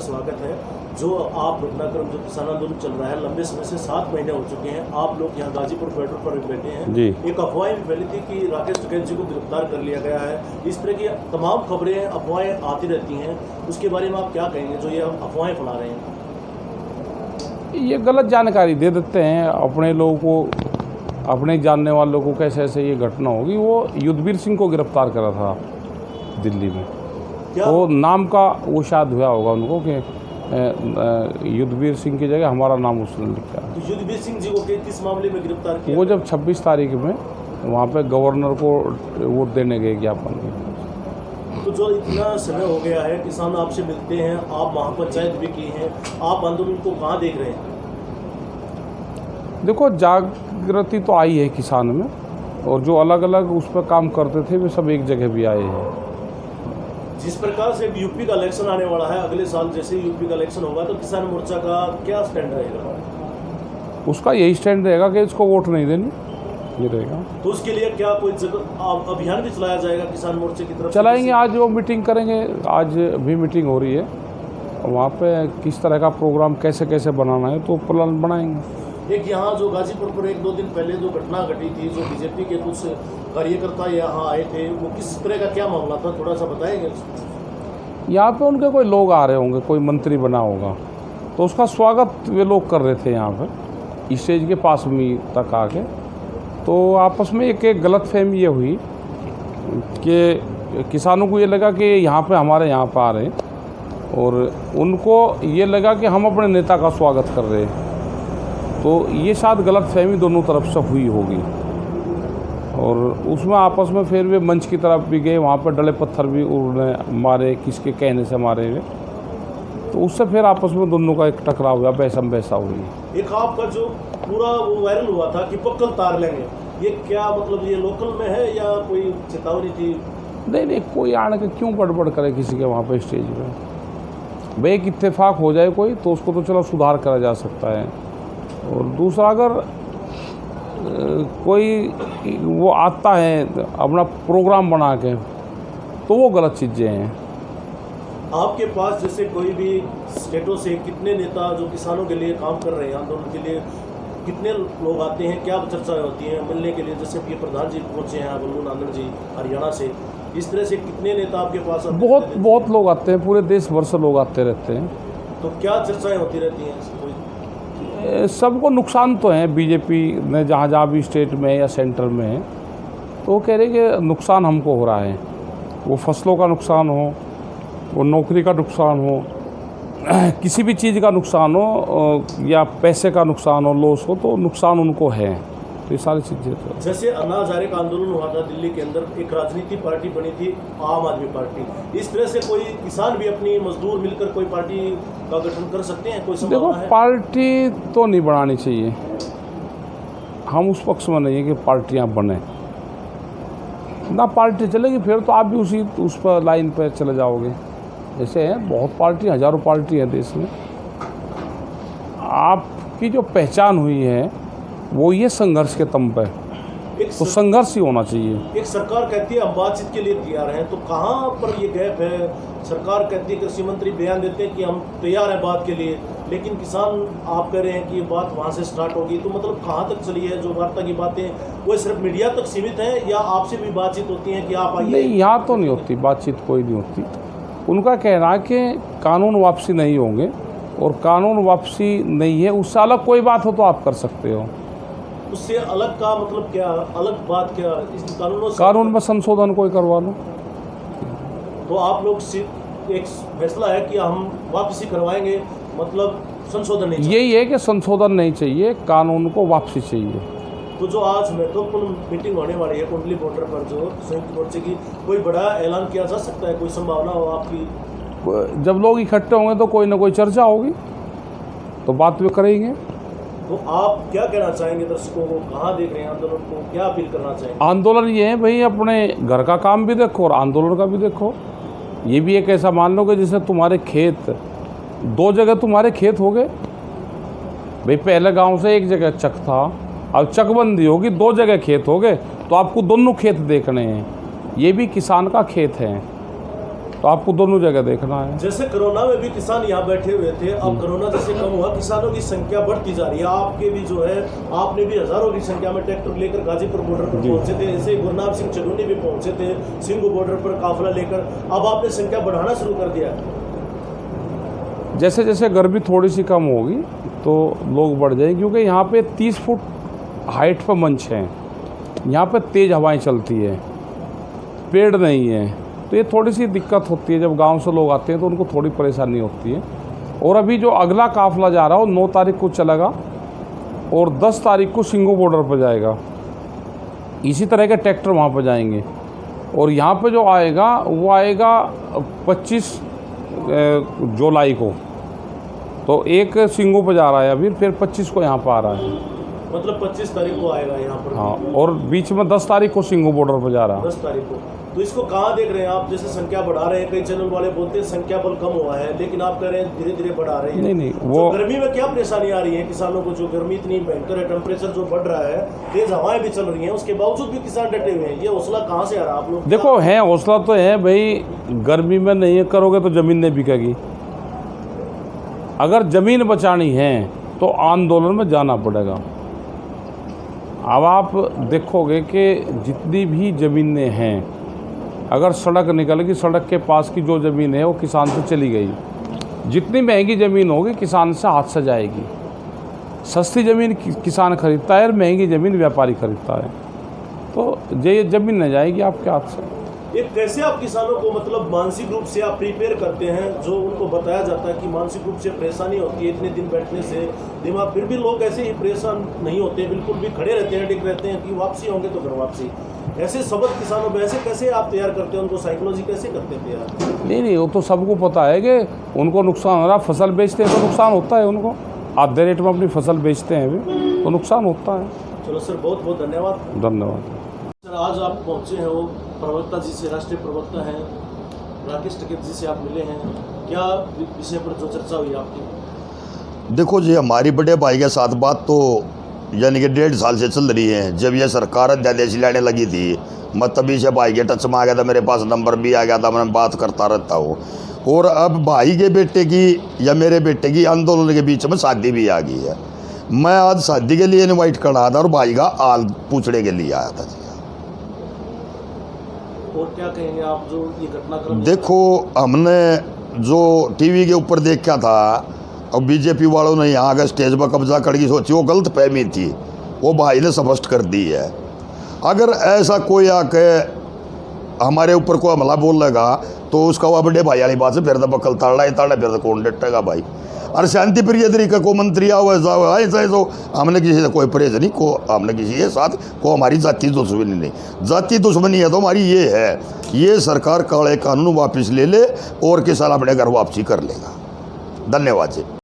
स्वागत है। जो आप घटनाक्रम जो किसान आंदोलन चल रहा है लंबे समय से 7 महीने हो चुके हैं, आप लोग यहाँ गाजीपुर बॉर्डर पर बैठे हैं जी। एक अफवाह फैली थी कि राकेश टिकैत जी को गिरफ्तार कर लिया गया है। इस तरह की तमाम खबरें अफवाहें आती रहती हैं, उसके बारे में आप क्या कहेंगे जो ये अफवाहें फैला रहे हैं? ये गलत जानकारी दे देते हैं अपने लोगों को, अपने जानने वालों को कैसे ऐसे ये घटना होगी। वो युद्धवीर सिंह को गिरफ्तार करा था दिल्ली में, तो नाम का वो शायद हुआ होगा उनको कि युद्धवीर सिंह की जगह हमारा नाम उसने लिखा। तो युद्धवीर सिंह जी को किस मामले में गिरफ्तार किया? वो जब 26 तारीख में वहाँ पे गवर्नर को वोट देने गए ज्ञापन में। तो जो इतना समय हो गया है, किसान आपसे मिलते हैं, आप महापंचायत भी की हैं, आप आंदोलन को कहाँ देख रहे हैं? देखो, जागृति तो आई है किसान में, और जो अलग अलग उस पर काम करते थे वे सब एक जगह भी आए हैं। जिस प्रकार से यूपी का इलेक्शन आने वाला है, अगले साल जैसे यूपी का इलेक्शन होगा तो किसान मोर्चा का क्या स्टैंड रहेगा? उसका यही स्टैंड रहेगा कि इसको वोट नहीं देनी, ये रहेगा। तो उसके लिए क्या कोई अभियान भी चलाया जाएगा किसान मोर्चे की तरफ? चलाएंगे, आज वो मीटिंग करेंगे, आज भी मीटिंग हो रही है, वहाँ पे किस तरह का प्रोग्राम कैसे कैसे बनाना है तो प्लान बनाएंगे। एक यहाँ जो गाजीपुर पर 1-2 दिन पहले जो घटना घटी थी, जो बीजेपी के कुछ कार्यकर्ता यहाँ आए थे, वो किस तरह का क्या मामला था, थोड़ा सा बताएंगे? यहाँ पे उनके कोई लोग आ रहे होंगे, कोई मंत्री बना होगा, तो उसका स्वागत वे लोग कर रहे थे यहाँ पे स्टेज के पास में तक आके। तो आपस में एक गलतफहमी ये हुई कि किसानों को ये लगा कि यहाँ पे हमारे यहाँ पर आ रहे हैं, और उनको ये लगा कि हम अपने नेता का स्वागत कर रहे हैं। तो ये शायद गलतफहमी दोनों तरफ से हुई होगी, और उसमें आपस में फिर वे मंच की तरफ भी गए, वहाँ पर डले पत्थर भी उन्होंने मारे, किसके कहने से मारे हुए, तो उससे फिर आपस में दोनों का एक टकराव हुआ, बहसम बहसा हुई। एक आपका जो पूरा वो वायरल हुआ था कि पक्कल तार लेंगे, ये क्या मतलब, ये लोकल में है या कोई चेतावनी थी? नहीं, कोई आने के क्यों बड़बड़ करे किसी के वहाँ पे स्टेज पे। भाई एक इत्तेफाक हो जाए कोई तो उसको तो चलो सुधार करा जा सकता है, और दूसरा अगर कोई वो आता है अपना प्रोग्राम बना के तो वो गलत चीज़ें हैं। आपके पास जैसे कोई भी स्टेटों से कितने नेता जो किसानों के लिए काम कर रहे हैं, आंदोलन के लिए कितने लोग आते हैं, क्या चर्चाएं होती हैं मिलने के लिए? जैसे कि प्रधान जी पहुँचे हैं बल्लू नांदन जी हरियाणा से, इस तरह से कितने नेता आपके पास आते हैं? बहुत लोग आते हैं, पूरे देश भर से लोग आते रहते हैं। तो क्या चर्चाएँ होती रहती हैं? सबको नुकसान तो है, बीजेपी ने जहाँ जहाँ भी स्टेट में या सेंटर में है, तो वो कह रहे कि नुकसान हमको हो रहा है। वो फसलों का नुकसान हो, वो नौकरी का नुकसान हो, किसी भी चीज़ का नुकसान हो, या पैसे का नुकसान हो, लॉस हो, तो नुकसान उनको है। तो ये सारी चीज़ें तो जैसे अन्ना हजारे का आंदोलन हुआ था दिल्ली के अंदर, एक राजनीति पार्टी बनी थी आम आदमी पार्टी, इस तरह से कोई किसान भी अपनी मजदूर मिलकर कोई पार्टी का गठन कर सकते हैं? कोई संभावना है? पार्टी तो नहीं बनानी चाहिए, हम उस पक्ष में नहीं है कि पार्टियां बने ना। पार्टी चलेगी फिर तो आप भी उस पर लाइन पर चले जाओगे। जैसे है बहुत पार्टी, हज़ारों पार्टी है देश में, आपकी जो पहचान हुई है वो ये संघर्ष के तम पे, तो संघर्ष ही होना चाहिए। एक सरकार कहती है हम बातचीत के लिए तैयार हैं, तो कहाँ पर ये गैप है? सरकार कहती है, कृषि मंत्री बयान देते हैं कि हम तैयार हैं बात के लिए, लेकिन किसान आप कह रहे हैं कि ये बात वहाँ से स्टार्ट होगी, तो मतलब कहाँ तक चली है जो वार्ता की बातें? वो सिर्फ मीडिया तक सीमित है या आपसे भी बातचीत होती है कि आप आइए? नहीं, यहाँ तो नहीं होती बातचीत, कोई नहीं होती। उनका कहना है कि कानून वापसी नहीं होंगे, और कानून वापसी नहीं है, उससे अलग कोई बात हो तो आप कर सकते हो। उससे अलग का मतलब क्या, अलग बात क्या? इस कानून में संशोधन कोई करवा लो। तो आप लोग एक फैसला है कि हम वापसी करवाएंगे, मतलब संशोधन नहीं चाहिए? यही है कि संशोधन नहीं चाहिए, कानून को वापसी चाहिए। तो जो आज महत्वपूर्ण मीटिंग होने वाली है कुंडली बॉर्डर पर, जो संयुक्त मोर्चे की, कोई बड़ा ऐलान किया जा सकता है? कोई संभावना हो आपकी? जब लोग इकट्ठे होंगे तो कोई ना कोई चर्चा होगी, तो बात भी करेंगे। तो आप क्या कहना चाहेंगे दर्शकों को, कहाँ देख रहे हैं आंदोलन को, क्या अपील करना चाहेंगे? आंदोलन ये है भाई, अपने घर का काम भी देखो और आंदोलन का भी देखो। ये भी एक ऐसा मान लो कि जैसे तुम्हारे खेत, 2 जगह तुम्हारे खेत हो गए भाई। पहले गांव से एक जगह चक था, अब चकबंदी होगी, 2 जगह खेत हो गए, तो आपको दोनों खेत देखने हैं। ये भी किसान का खेत है। तो आपको दोनों जगह देखना है। जैसे कोरोना में भी किसान यहाँ बैठे हुए थे, अब कोरोना जैसे कम हुआ, किसानों की संख्या बढ़ती जा रही है। आपके भी जो है, आपने भी हजारों की संख्या में ट्रैक्टर लेकर गाजीपुर बॉर्डर पर पहुंचे थे, ऐसे ही गुरनाम सिंह चलूनी भी पहुंचे थे सिंघू बॉर्डर पर काफिला लेकर। अब आपने संख्या बढ़ाना शुरू कर दिया। जैसे जैसे गर्मी थोड़ी सी कम होगी तो लोग बढ़ जाएंगे, क्योंकि यहाँ पे 30 फुट हाइट पर मंच है, यहाँ पे तेज़ हवाएं चलती है, पेड़ नहीं है, तो ये थोड़ी सी दिक्कत होती है। जब गांव से लोग आते हैं तो उनको थोड़ी परेशानी होती है। और अभी जो अगला काफ़िला जा रहा है वो 9 तारीख को चलेगा और 10 तारीख को सिंघू बॉर्डर पर जाएगा। इसी तरह के ट्रैक्टर वहाँ पर जाएंगे। और यहाँ पे जो आएगा वो आएगा 25 जुलाई को, तो एक सिंघू पर जा रहा है अभी, फिर 25 को यहाँ पर आ रहा है, मतलब 25 तारीख को आएगा यहाँ पर। हाँ, और बीच में 10 तारीख को सिंघू बॉर्डर पर जा रहा है। 10 तारीख को। तो इसको कहाँ देख रहे हैं आप? जैसे संख्या बढ़ा रहे हैं, कई चैनल वाले बोलते हैं संख्या बल कम हुआ है, लेकिन आप कह रहे हैं धीरे धीरे बढ़ा रहे हैं। नहीं, वो गर्मी में क्या परेशानी आ रही है किसानों को? जो गर्मी इतनी भयंकर है, टेम्परेचर जो बढ़ रहा है, तेज हवाएं भी चल रही हैं, उसके बावजूद भी किसान डटे हुए हैं। ये हौसला कहाँ से आ रहा है आप लोग? देखो, है हौसला तो है भाई, गर्मी में नहीं करोगे तो ज़मीन नहीं बिकेगी। अगर ज़मीन बचानी है तो आंदोलन में जाना पड़ेगा। अब आप देखोगे कि जितनी भी ज़मीनें हैं, अगर सड़क निकलेगी, सड़क के पास की जो ज़मीन है वो किसान से चली गई, जितनी महंगी ज़मीन होगी किसान से हाथ से जाएगी। सस्ती ज़मीन किसान खरीदता है और महंगी ज़मीन व्यापारी खरीदता है, तो ये ज़मीन न जाएगी आपके हाथ से। ये कैसे आप किसानों को मतलब मानसिक रूप से आप प्रिपेयर करते हैं? जो उनको बताया जाता है कि मानसिक रूप से परेशानी होती है इतने दिन बैठने से दिमाग, फिर भी लोग ऐसे ही परेशान नहीं होते, बिल्कुल भी खड़े रहते हैं, टिक रहते हैं कि वापसी होंगे तो घर वापसी। ऐसे सबक किसानों में ऐसे कैसे आप तैयार करते हैं? उनको साइकोलॉजी कैसे करते हैं तैयार? नहीं, वो तो सबको पता है कि उनको नुकसान हो रहा। फसल बेचते हैं तो नुकसान होता है उनको, आधे रेट में अपनी फसल बेचते हैं भी तो नुकसान होता है। चलो सर, बहुत बहुत धन्यवाद। धन्यवाद सर। आज आप पहुंचे हैं वो प्रवक्ता जी से, राष्ट्रीय प्रवक्ता हैं राकेश टिकैत जी से आप मिले हैं, क्या विषय पर जो चर्चा हुई आपकी? देखो जी, हमारी बड़े भाई के साथ बात तो यानी कि 1.5 साल से चल रही है। जब ये सरकार अध्यादेश लाने लगी थी, मैं तभी से भाई के टच में आ गया था, मेरे पास नंबर भी आ गया था, मैं बात करता रहता हूँ। और अब भाई के बेटे की या मेरे बेटे की आंदोलन के बीच में शादी भी आ गई है। मैं आज शादी के लिए इनवाइट करा था और भाई का हाल पूछने के लिए आया था जी। और क्या कहेंगे आप जो ये घटनाक्रम? देखो, हमने जो टीवी के ऊपर देखा था और बीजेपी वालों ने यहाँ का स्टेज पर कब्जा करके सोची, वो गलत फहमी थी, वो भाई ने स्पष्ट कर दी है। अगर ऐसा कोई आके हमारे ऊपर कोई हमला बोल लेगा तो उसका वो बड़े भाई वाली बात से फिर तो बकल ताड़ा ही ताड़ा, फिर तो कौन डटेगा भाई। और शांति प्रिय तरीके को मंत्री आओ ऐसा तो हमने किसी से कोई परहेज नहीं, को हमने किसी के साथ को हमारी जाति दुश्मनी नहीं। जाति दुश्मनी है तो हमारी ये है, ये सरकार काले कानून वापस ले ले और किसान अपने घर वापसी कर लेगा। धन्यवाद जी।